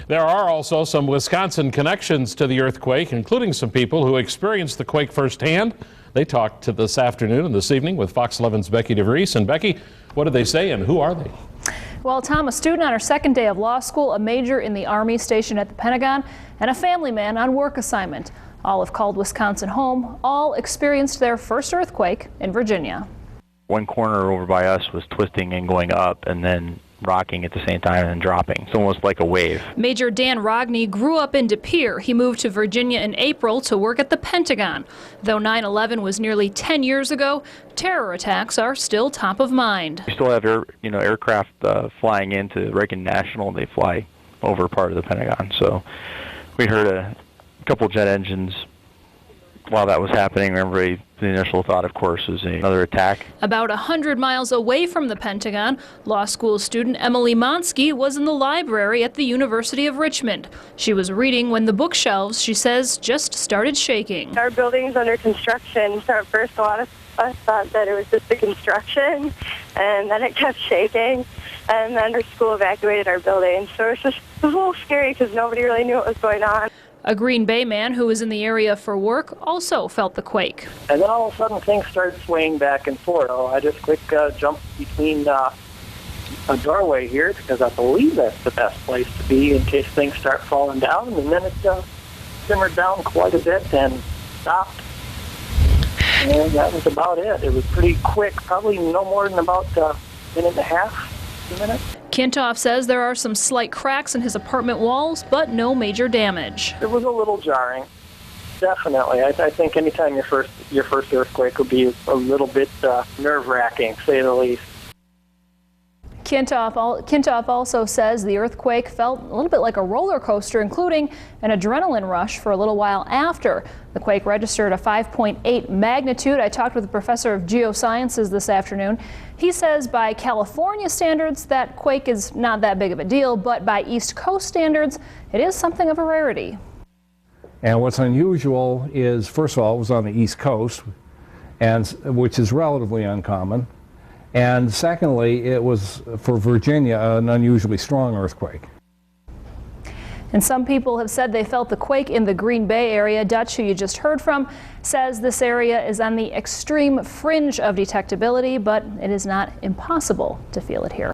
There are also some Wisconsin connections to the earthquake, including some people who experienced the quake firsthand. They talked to this afternoon and this evening with Fox 11's Becky DeVries. And Becky, what did they say and who are they? Well, Tom, a student on her second day of law school, a major in the Army stationed at the Pentagon, and a family man on work assignment. All have called Wisconsin home. All experienced their first earthquake in Virginia. One corner over by us was twisting and going up and then rocking at the same time and dropping. It's almost like a wave. Major Dan Rogney grew up in De Pere. He moved to Virginia in April to work at the Pentagon. Though 9/11 was nearly 10 years ago, terror attacks are still top of mind. We still have aircraft flying into Reagan National. They fly over part of the Pentagon. So we heard a couple jet engines while that was happening. Remember, the initial thought, of course, is another attack. About 100 miles away from the Pentagon, law school student Emily Monsky was in the library at the University of Richmond. She was reading when the bookshelves, she says, just started shaking. Our building's under construction, so at first a lot of us thought that it was just the construction, and then it kept shaking, and then our school evacuated our building. So it was a little scary because nobody really knew what was going on. A Green Bay man who was in the area for work also felt the quake. And then all of a sudden things started swaying back and forth. So I just quick jumped between a doorway here because I believe that's the best place to be in case things start falling down. And then it simmered down quite a bit and stopped. And that was about it. It was pretty quick, probably no more than about a minute and a half, 2 minutes. Kintoff says there are some slight cracks in his apartment walls, but no major damage. It was a little jarring, definitely. I think anytime your first earthquake would be a little bit nerve-wracking, to say the least. Kintoff also says the earthquake felt a little bit like a roller coaster, including an adrenaline rush for a little while after. The quake registered a 5.8 magnitude. I talked with a professor of geosciences this afternoon. He says by California standards, that quake is not that big of a deal, but by East Coast standards, it is something of a rarity. And what's unusual is, first of all, it was on the East Coast, which is relatively uncommon. And secondly, it was, for Virginia, an unusually strong earthquake. And some people have said they felt the quake in the Green Bay area. Dutch, who you just heard from, says this area is on the extreme fringe of detectability, but it is not impossible to feel it here.